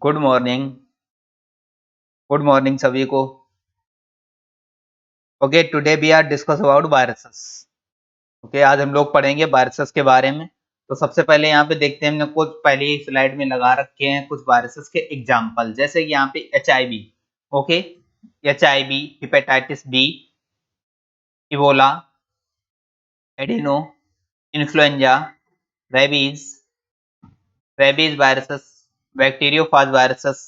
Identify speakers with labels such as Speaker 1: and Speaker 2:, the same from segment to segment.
Speaker 1: Good morning. Good morning सभी को। Okay, today we are discuss about viruses. Okay, आज हम लोग पढ़ेंगे वायरसेस के बारे में। तो सबसे पहले यहाँ पे देखते हैं, हमने कुछ पहले ही स्लाइड में लगा रखे हैं कुछ वायरसेस के एग्जांपल, जैसे कि यहाँ पे HIV। Okay, HIV, hepatitis B, Ebola, adeno, influenza, rabies, rabies viruses, bacteriophage viruses,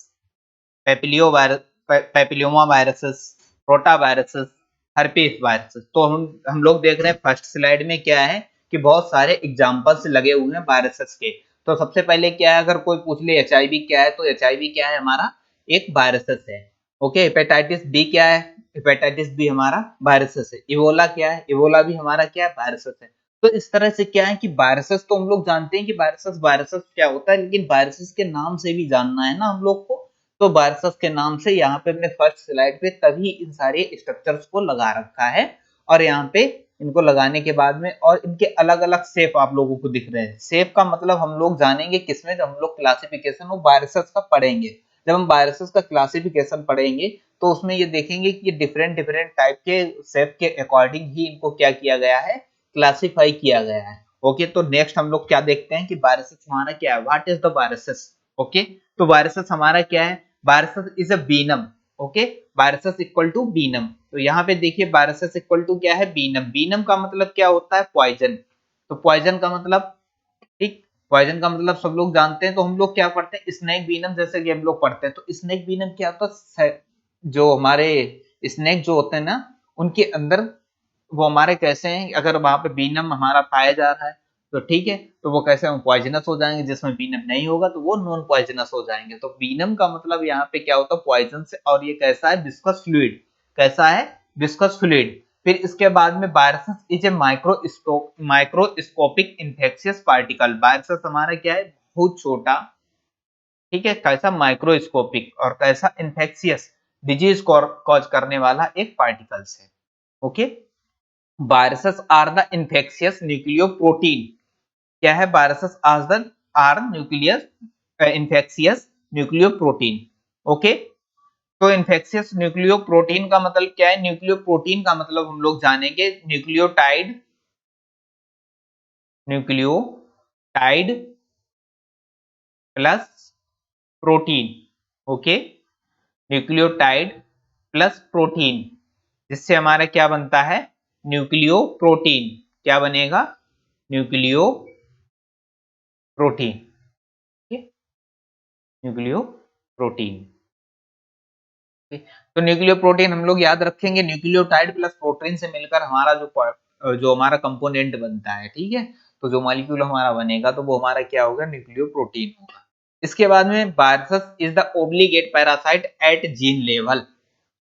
Speaker 1: papilloma viruses, rota viruses, herpes viruses. तो हम लोग देख रहे हैं फर्स्ट स्लाइड में क्या है कि बहुत सारे एग्जांपल्स लगे हुए हैं वायरसेस के। तो सबसे पहले क्या है, अगर कोई पूछ ले HIV क्या है, तो HIV क्या है, हमारा एक वायरसेस है। ओके, हेपेटाइटिस बी क्या है, हेपेटाइटिस बी हमारा वायरसेस है। इबोला क्या है, इबोला भी हमारा क्या है, वायरसेस है। तो इस तरह से क्या है कि वायरसेस तो हम लोग जानते हैं कि वायरसेस वायरसेस क्या होता है, लेकिन वायरसेस के नाम से भी जानना है ना हम लोग को। तो वायरसेस के नाम से यहाँ पे अपने फर्स्ट स्लाइड पे तभी इन सारे स्ट्रक्चर्स को लगा रखा है। और यहाँ पे इनको लगाने के बाद में और इनके अलग अलग शेप आप लोगों को दिख रहे हैं। शेप का मतलब हम लोग जानेंगे किसमें, जब हम लोग क्लासिफिकेशन ऑफ वायरसेस का पढ़ेंगे। जब हम वायरसेस का क्लासिफिकेशन पढ़ेंगे तो उसमें ये देखेंगे कि ये डिफरेंट डिफरेंट टाइप के शेप के अकॉर्डिंग ही इनको क्या किया गया है, क्लासिफाई किया गया है। ओके, तो नेक्स्ट हम लोग क्या देखते हैं कि वायरसेस हमारा क्या है, what is the viruses. Okay, तो वायरसेस हमारा क्या है, viruses is a venom. Okay, viruses equal to venom. तो यहाँ पे देखिए वायरसेस इक्वल टू क्या है, वीनम। वीनम का मतलब क्या होता है, पॉइजन। तो पॉइजन का मतलब, ठीक, पॉइजन का मतलब सब लोग जानते हैं। तो हम लोग क्या पढ़ते हैं, स्नेक वीनम, जैसे कि हम लोग पढ़ते हैं। तो स्नेक वीनम क्या होता है, जो हमारे स्नेक जो होते हैं ना, उनके अंदर वो हमारे कैसे हैं, अगर वहां पे वीनम हमारा पाया जा रहा है तो ठीक है, तो वो कैसे हम पॉइजनस हो जाएंगे, जिसमें वीनम नहीं होगा तो वो नॉन पॉइजनस हो जाएंगे। तो वीनम का मतलब यहाँ पे क्या होता है, पॉइजन से। और ये कैसा है, विस्कस फ्लूइड। कैसा है, विस्कस फ्लूइड। फिर इसके बाद में viruses is a microscopic infectious particle. Viruses हमारा क्या है, बहुत छोटा, ठीक है, कैसा, माइक्रोस्कोपिक, और कैसा, इन्फेक्शियस, डिजीज कॉज करने वाला एक पार्टिकल्स है। Okay, viruses are the infectious nucleoprotein. क्या है, viruses are nucleus infectious nucleoprotein. Okay, तो इन्फेक्शियस न्यूक्लियोप्रोटीन का मतलब क्या है, न्यूक्लियोप्रोटीन का मतलब हम लोग जानेंगे nucleotide, nucleotide plus protein. Okay, nucleotide plus protein, जिससे हमारा क्या बनता है, न्यूक्लियो प्रोटीन। क्या बनेगा, न्यूक्लियो प्रोटीन। Nucleo protein. तो न्यूक्लियो प्रोटीन हम लोग याद रखेंगे, न्यूक्लियोटाइड प्लस प्रोटीन से मिलकर हमारा जो हमारा कंपोनेंट बनता है, ठीक है। तो जो मॉलिक्यूल हमारा बनेगा तो वो हमारा क्या होगा, न्यूक्लियो प्रोटीन होगा। इसके बाद में virus is the obligate parasite at gene level.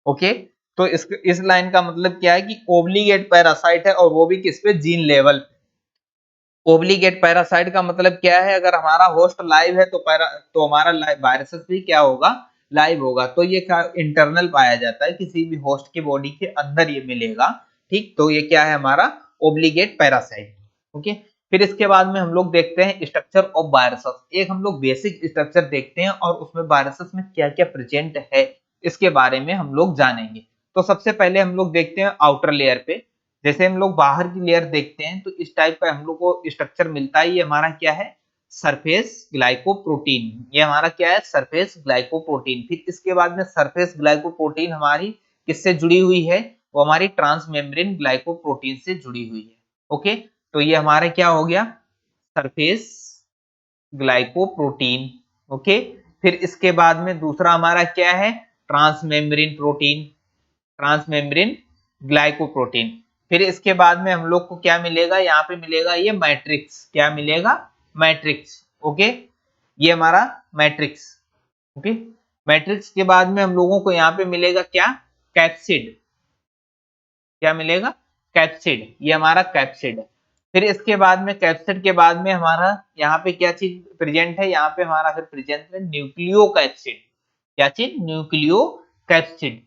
Speaker 1: Okay, तो इस लाइन का मतलब क्या है कि ओब्लिगेट पैरासाइट है, और वो भी किस पे, जीन लेवल। ओब्लिगेट पैरासाइट का मतलब क्या है, अगर हमारा होस्ट लाइव है तो हमारा वायरसेस भी क्या होगा, लाइव होगा। तो ये क्या इंटरनल पाया जाता है, किसी भी होस्ट की बॉडी के अंदर ये मिलेगा। ठीक, तो ये क्या है हमारा ओब्लिगेट पैरासाइट। ओके, फिर इसके बाद में हम लोग देखते हैं स्ट्रक्चर ऑफ वायरसेस। एक हम लोग बेसिक स्ट्रक्चर देखते हैं और उसमें वायरसेस में क्या क्या प्रेजेंट है इसके बारे में हम लोग जानेंगे। तो सबसे पहले हम लोग देखते हैं आउटर लेयर पे। जैसे हम लोग बाहर की लेयर देखते हैं तो इस टाइप का हम लोग को स्ट्रक्चर मिलता है। ये हमारा क्या है, सरफेस ग्लाइकोप्रोटीन। ये हमारा क्या है, सरफेस ग्लाइकोप्रोटीन। फिर इसके बाद में सरफेस ग्लाइकोप्रोटीन हमारी किससे जुड़ी हुई है, वो हमारी ट्रांसमेम्ब्रेन ग्लाइकोप्रोटीन से जुड़ी हुई है। ओके, तो ये हमारा क्या हो गया, सरफेस ग्लाइकोप्रोटीन। ओके, फिर इसके बाद में दूसरा हमारा क्या है, ट्रांसमेम्ब्रेन प्रोटीन, ट्रांसमेम्ब्रेन ग्लाइकोप्रोटीन। फिर इसके बाद में हम लोग को क्या मिलेगा, यहाँ पे मिलेगा ये मैट्रिक्स। क्या मिलेगा, मैट्रिक्स। ओके, ये हमारा मैट्रिक्स। ओके, मैट्रिक्स के बाद में हम लोगों को यहाँ पे मिलेगा क्या, कैप्सिड। क्या मिलेगा, कैप्सिड। ये हमारा कैप्सिड है। फिर इसके बाद में कैप्सिड के बाद में हमारा यहाँ पे क्या चीज प्रेजेंट है, यहाँ पे हमारा फिर प्रेजेंट है न्यूक्लियो कैप्सिड। क्या चीज, न्यूक्लियो कैप्सिड।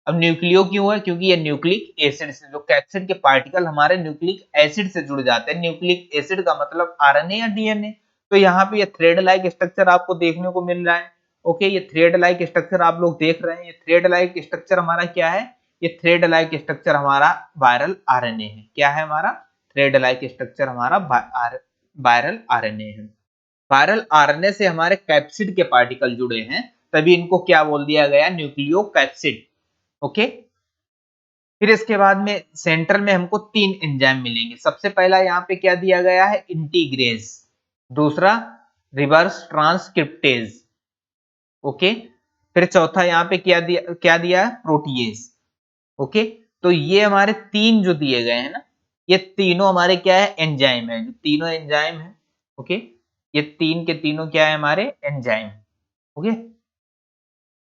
Speaker 1: अब न्यूक्लियो क्यों है, क्योंकि ये न्यूक्लिक एसिड से, जो कैप्सिड के पार्टिकल हमारे न्यूक्लिक एसिड से जुड़ जाते हैं। न्यूक्लिक एसिड का मतलब आरएनए या डीएनए। तो यहाँ पे ये थ्रेड लाइक स्ट्रक्चर आपको देखने को मिल रहा है। ओके, ये थ्रेड लाइक स्ट्रक्चर आप लोग देख रहे हैं, ये थ्रेड लाइक स्ट्रक्चर हमारा क्या है, ये थ्रेड लाइक स्ट्रक्चर हमारा वायरल आरएनए है। क्या है हमारा थ्रेड लाइक स्ट्रक्चर, हमारा वायरल आरएनए है। वायरल आरएनए से हमारे कैप्सिड के पार्टिकल जुड़े हैं, तभी इनको क्या बोल दिया गया, न्यूक्लियोकैप्सिड। ओके, फिर इसके बाद में सेंटर में हमको 3 एंजाइम मिलेंगे। सबसे पहला यहाँ पे क्या दिया गया है, इंटीग्रेज, दूसरा रिवर्स ट्रांसक्रिप्टेज। ओके, फिर चौथा यहाँ पे क्या दिया है, प्रोटीएज। ओके, तो ये हमारे 3 जो दिए गए हैं ना, ये तीनों हमारे क्या है, एंजाइम है, जो तीनों एंजाइम है। ओके, ये 3 के तीनों क्या है, हमारे एंजाइम। ओके,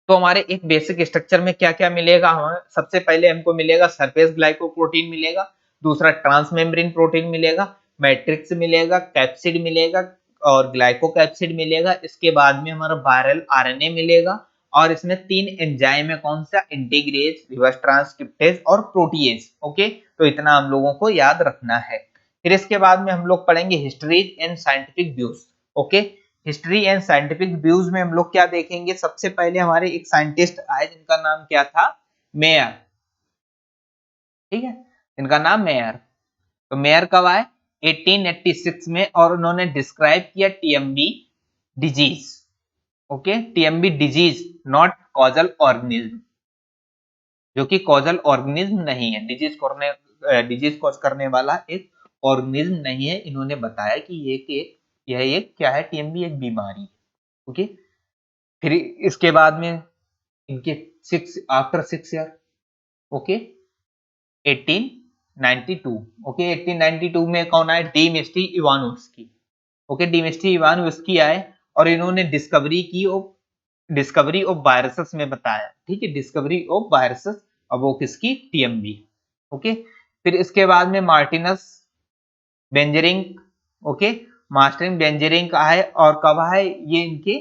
Speaker 1: तो हमारे एक बेसिक स्ट्रक्चर में क्या क्या मिलेगा, हमें सबसे पहले हमको मिलेगा सरफेस ग्लाइकोप्रोटीन मिलेगा, दूसरा ट्रांसमेम्ब्रेन प्रोटीन मिलेगा, मैट्रिक्स मिलेगा, कैप्सिड मिलेगा और ग्लाइकोकैप्सिड मिलेगा। इसके बाद में हमारा वायरल आरएनए मिलेगा और इसमें 3 एंजाइम है, कौन सा, इंटीग्रेज, रिवर्स ट्रांसक्रिप्टेज और प्रोटीएज। ओके, तो इतना हम लोगों को याद रखना है। फिर इसके बाद में हम लोग पढ़ेंगे history and scientific views. Okay, history and scientific views में हम लोग क्या देखेंगे, सबसे पहले हमारे एक साइंटिस्ट आए जिनका नाम क्या था, मेयर। ठीक है, इनका नाम मेयर। तो मेयर कब आए, 1886 में, और उन्होंने डिस्क्राइब किया TMB disease. Okay, TMB disease not causal organism, जो कि कॉजल ऑर्गेनिज्म नहीं है, डिजीज कॉज करने वाला एक ऑर्गेनिज्म नहीं है। इन्होंने बताया कि यह एक क्या है, टीएमबी एक बीमारी है। ओके, फिर इसके बाद में इनके आफ्टर 6 ईयर, ओके, 1892, ओके, 1892 में कौन आए, डिमिस्ट्री इवानोव्स्की। ओके, डिमिस्ट्री इवानोव्स्की आए और इन्होंने डिस्कवरी ऑफ वायरसेस में बताया। ठीक है, डिस्कवरी ऑफ वायरसेस, अब वो किसकी, टीएमबी। ओके, फिर इसके बाद में मार्टिनस बेंजरिंग, ओके, मास्टरिंग बेंजरिंग आए, और कब आए ये, इनके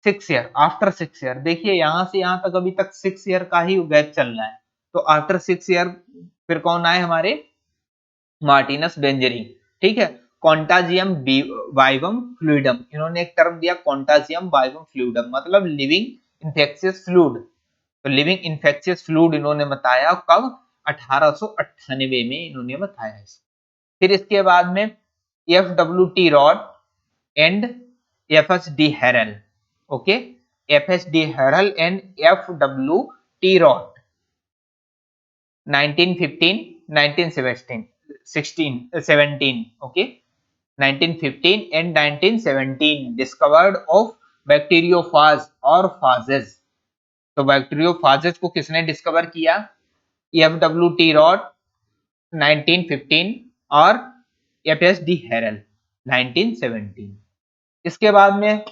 Speaker 1: 6 ईयर, आफ्टर 6 ईयर। देखिए यहां से यहां तक अभी तक 6 ईयर का ही गैप चल रहा है, तो आफ्टर 6 ईयर फिर कौन आए, हमारे मार्टिनस बेंजरिंग। ठीक है, कॉन्टाजियम वाइवम फ्लूइडम, इन्होंने एक टर्म दिया कॉन्टाजियम वाइवम फ्लूइडम, मतलब लिविंग इन्फेक्शियस फ्लूइड। तो लिविंग इन्फेक्शियस फ्लूइड इन्होंने बताया कब, 1898 में इन्होंने बताया इसको। फिर इसके बाद में F W T rod and F S D Herelle. Okay, F S D Herelle and F W T rod, 1915 1917 17, okay, 1915 and 1917 discovered of bacteriophage और फाजेस। तो बैक्टीरियोफाजेस को किसने डिस्कवर किया, एफ डब्ल्यू टी रॉड 1915 और एफ एस डी हेरल 1917। इसके बाद में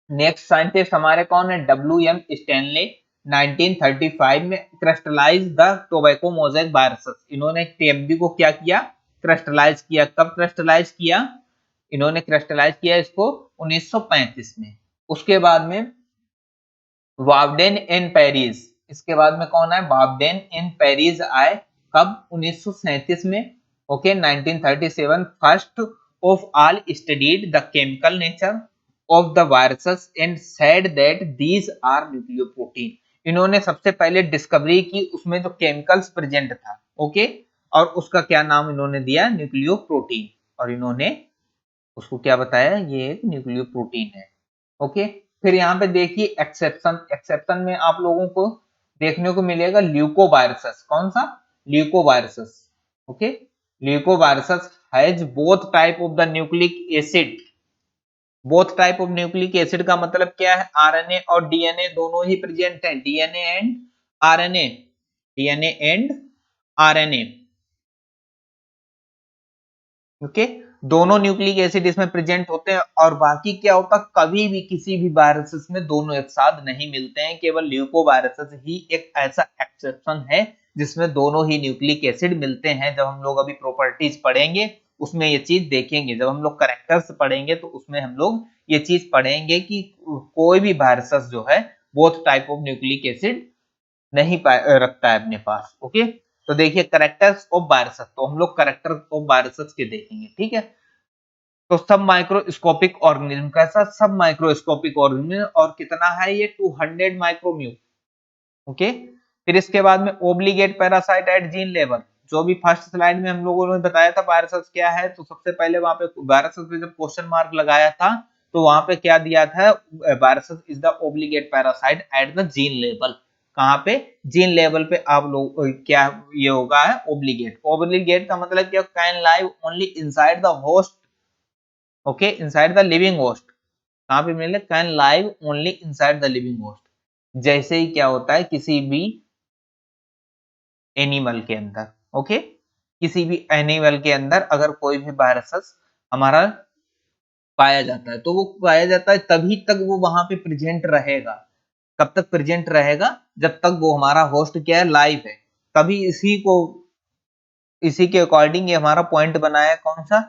Speaker 1: next scientist हमारे कौन है, डब्ल्यू एम स्टैनले, 1935 में crystallise the tobacco mosaic viruses. इन्होंने टीएमबी को क्या किया, क्रिस्टलाइज किया। कब क्रिस्टलाइज किया, इन्होंने क्रिस्टलाइज किया इसको 1935 में। उसके बाद में वावडेन इन पेरिस, इसके बाद में कौन आए, वावडेन इन पेरिस आए, कब, 1937 में। Okay, 1937 first of all studied the chemical nature of the viruses and said that these are nucleoprotein. इन्होंने सबसे पहले डिस्कवरी की, उसमें जो केमिकल्स प्रेजेंट था, ओके, और उसका क्या नाम इन्होंने दिया, न्यूक्लियोप्रोटीन, और इन्होंने उसको क्या बताया, ये एक न्यूक्लियोप्रोटीन है। ओके, फिर यहाँ पे देखिए एक्सेप्शन, एक्सेप्शन में आप लोगों को देखने को मिलेगा ल्यूकोवायरसेस। कौन सा, leucoviruses. Okay, leucoviruses has both type of the nucleic acid. Both type of nucleic acid का मतलब क्या है, आरएनए और डीएनए दोनों ही प्रेजेंट है, DNA and RNA, DNA and RNA. Okay, दोनों न्यूक्लिक एसिड इसमें प्रेजेंट होते हैं, और बाकी क्या होता है, कभी भी किसी भी वायरसेस में दोनों एक साथ नहीं मिलते हैं। केवल ल्यूकोवायरसेस ही एक ऐसा एक्सेप्शन है जिसमें दोनों ही न्यूक्लिक एसिड मिलते हैं। जब हम लोग अभी प्रॉपर्टीज पढ़ेंगे उसमें ये चीज देखेंगे, जब हम लोग कैरेक्टर्स पढ़ेंगे तो उसमें हम लोग ये चीज पढ़ेंगे कि कोई भी वायरसेस जो है both type of nucleic acid नहीं रखता है अपने पास। ओके, तो देखिए करेक्टर्स ऑफ वायरसेस, तो हम लोग करेक्टर ऑफ वायरसेस के देखेंगे। ठीक है, तो सब माइक्रोस्कोपिक ऑर्गेनिज्म, कैसा सब माइक्रोस्कोपिक ऑर्गेनिज्म, और कितना है ये 200 माइक्रोम्यू। ओके, फिर इसके बाद में obligate parasite at gene level, जो भी फर्स्ट स्लाइड में हम लोगों ने बताया था वायरसेस क्या है, तो सबसे पहले वहां पे वायरसेस पे जब क्वेश्चन मार्क लगाया था तो वहां पे क्या दिया था, viruses is the obligate parasite at the gene level. कहाँ पे, जीन लेवल पे आप लोग क्या ये होगा है ओब्लिगेट। ओब्लिगेट का मतलब क्या, can live only inside the host, okay, inside the living host. कहाँ पे मिले, can live only inside the living host. जैसे ही क्या होता है किसी भी एनिमल के अंदर, ओके, किसी भी एनिमल के अंदर अगर कोई भी वायरस हमारा पाया जाता है तो वो पाया जाता है तभी तक वो वहां पे प्रेजेंट रहेगा। कब तक प्रेजेंट रहेगा, जब तक वो हमारा होस्ट क्या है, लाइव है। तभी इसी के अकॉर्डिंग ये हमारा पॉइंट बनाया कौन सा,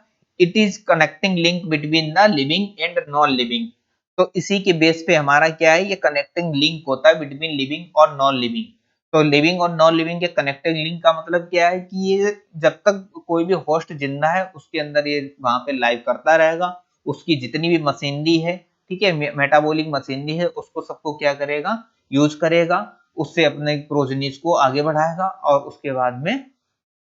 Speaker 1: it is connecting link between the living and non living. तो इसी के बेस पे हमारा क्या है, ये कनेक्टिंग लिंक होता है बिटवीन लिविंग और नॉन लिविंग। तो लिविंग और नॉन लिविंग के कनेक्टिंग लिंक का मतलब क्या है कि ये जब तक कोई भी होस्ट जिंदा है उसके अंदर ये वहां पे लाइव करता रहेगा। उसकी जितनी भी मशीनरी है, ठीक है, मेटाबॉलिक मशीनरी है, उसको सबको क्या करेगा, यूज करेगा, उससे अपने प्रोजेनिस को आगे बढ़ाएगा। और उसके बाद में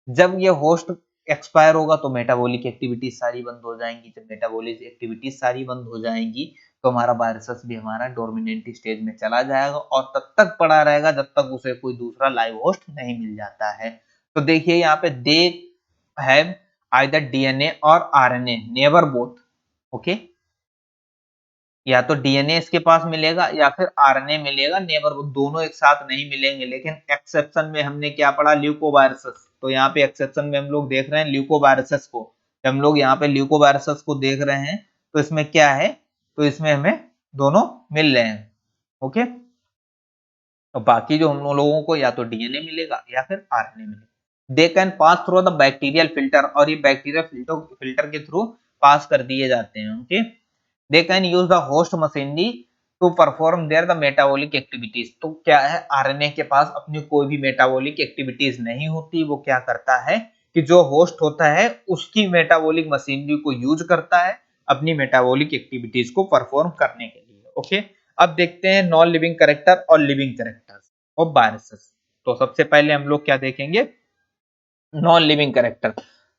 Speaker 1: जब ये होस्ट एक्सपायर होगा तो मेटाबॉलिक एक्टिविटीज सारी बंद हो जाएंगी। जब मेटाबॉलिक एक्टिविटीज सारी बंद हो जाएंगी तो हमारा वायरस भी हमारा डोमिनेंट स्टेज में चला जाएगा और तब तक पड़ा रहेगा जब तक उसे कोई दूसरा लाइव होस्ट नहीं मिल जाता है। तो देखिए यहाँ पे दे हैव आइदर डीएनए और आरएनए, नेवर बोथ। ओके, या तो डीएनए इसके पास मिलेगा या फिर आरएनए मिलेगा, नेवर, दोनों एक साथ नहीं मिलेंगे। लेकिन एक्सेप्शन में हमने क्या पढ़ा, ल्यूकोवायरसेस। तो यहाँ पे एक्सेप्शन में हम लोग देख रहे हैं ल्यूकोवायरसेस को। जब हम लोग यहाँ पे ल्यूकोवायरसेस को देख रहे हैं तो इसमें क्या है, तो इसमें हमें दोनों मिल रहे हैं। ओके, तो बाकी जो हम लोगों को या तो डीएनए मिलेगा या फिर आरएनए मिलेगा। They can pass through the bacterial filter, और ये बैक्टीरियल फिल्टर के थ्रू पास कर दिए जाते हैं। Okay, they can use the host machinery to perform their the metabolic activities। तो क्या है, आरएनए के पास अपनी कोई भी मेटाबॉलिक एक्टिविटीज नहीं होती। वो क्या करता है कि जो होस्ट होता है उसकी मेटाबॉलिक मशीनरी को यूज करता है अपनी मेटाबॉलिक एक्टिविटीज को परफॉर्म करने के लिए। ओके, अब देखते हैं नॉन लिविंग कैरेक्टर और लिविंग कैरेक्टर्स ऑफ वायरसेस। तो सबसे पहले हम लोग क्या देखेंगे, नॉन लिविंग कैरेक्टर।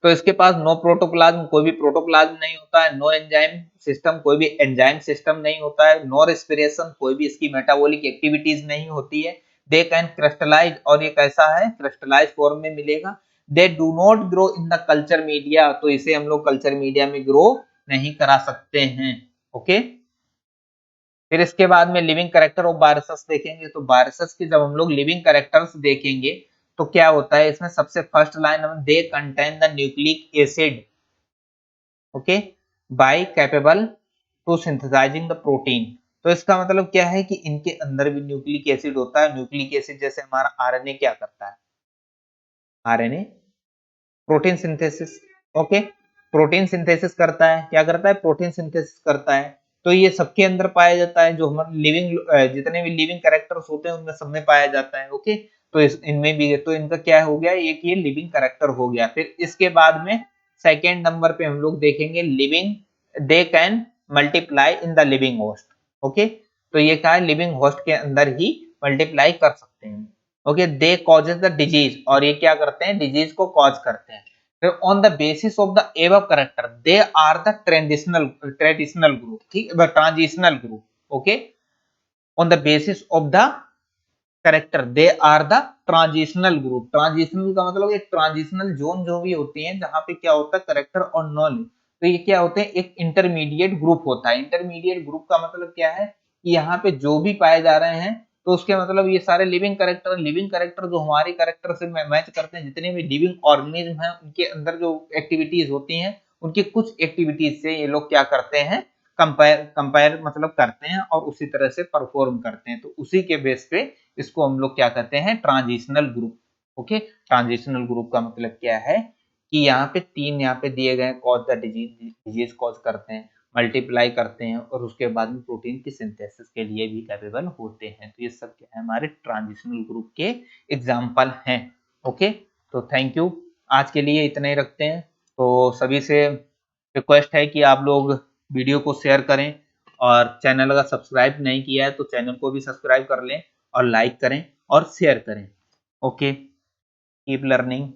Speaker 1: तो इसके पास नो प्रोटोप्लाज्म, कोई भी प्रोटोप्लाज्म नहीं होता है। नो एंजाइम सिस्टम, कोई भी एंजाइम सिस्टम नहीं होता है। नो रेस्पिरेशन, कोई भी इसकी मेटाबॉलिक एक्टिविटीज नहीं होती है। दे कैन क्रिस्टलाइज, और ये कैसा है, क्रिस्टलाइज फॉर्म में मिलेगा। They do not grow in the culture media, तो इसे हम लोग कल्चर मीडिया में ग्रो नहीं करा सकते हैं। ओके, फिर इसके बाद में लिविंग कैरेक्टर ऑफ वायरसेस देखेंगे। तो वायरसेस के जब हम लोग लिविंग कैरेक्टर्स देखेंगे तो क्या होता है, इसमें सबसे फर्स्ट लाइन में they contain the nucleic acid, okay, by capable to synthesising the protein. तो इसका मतलब क्या है कि इनके अंदर भी न्यूक्लिक एसिड होता है। न्यूक्लिक एसिड जैसे हमारा आरएनए क्या करता है, RNA protein synthesis, okay, protein synthesis करता है। क्या करता है, प्रोटीन सिंथेसिस करता है। तो ये सबके अंदर पाया जाता है, जो हमारे लिविंग जितने भी लिविंग कैरेक्टर्स होते हैं उनमें सब में पाया जाता है। ओके, तो इनमें भी, तो इनका क्या हो गया, एक ये लिविंग कैरेक्टर हो गया। फिर इसके बाद में सेकेंड नंबर पे हम लोग देखेंगे living, they can multiply in the living host. Okay, तो ये क्या है, लिविंग होस्ट के अंदर ही मल्टीप्लाई कर सकते हैं। Okay, they causes the disease, और ये क्या करते हैं, डिजीज को कॉज करते हैं। फिर on the basis of the above character they are the traditional group, ठीक है, transitional group. Okay, on the basis of the character they are the transitional group. Transitional का मतलब एक ट्रांजिशनल जोन जो भी होती है जहां पे क्या होता है, करेक्टर और नॉन, तो ये क्या होते हैं, एक इंटरमीडिएट ग्रुप होता है। इंटरमीडिएट ग्रुप का मतलब क्या है कि यहाँ पे जो भी पाए जा रहे हैं तो उसके मतलब ये सारे लिविंग कैरेक्टर, लिविंग कैरेक्टर जो हमारे कैरेक्टर से मैच करते हैं, जितने भी लिविंग ऑर्गेनिज्म हैं उनके अंदर जो एक्टिविटीज होती हैं उनकी कुछ एक्टिविटीज से ये लोग क्या करते हैं, कंपेयर कंपेयर मतलब करते हैं और उसी तरह से परफॉर्म करते हैं। तो उसी के बेस पे इसको हम लोग क्या कहते हैं, transitional group. Okay, transitional group का मतलब क्या है कि यहाँ पे तीन यहाँ पे दिए गए, कॉज द डिजीज कॉज करते हैं, मल्टीप्लाई करते हैं और उसके बाद में प्रोटीन की सिंथेसिस के लिए भी कैपेबल होते हैं। तो ये सब क्या है, हमारे ट्रांजिशनल ग्रुप के एग्जाम्पल हैं। ओके, तो थैंक यू, आज के लिए इतना ही रखते हैं। तो सभी से रिक्वेस्ट है कि आप लोग वीडियो को शेयर करें और चैनल अगर सब्सक्राइब नहीं किया है तो चैनल को भी सब्सक्राइब कर लें और लाइक करें और शेयर करें। Okay, keep learning.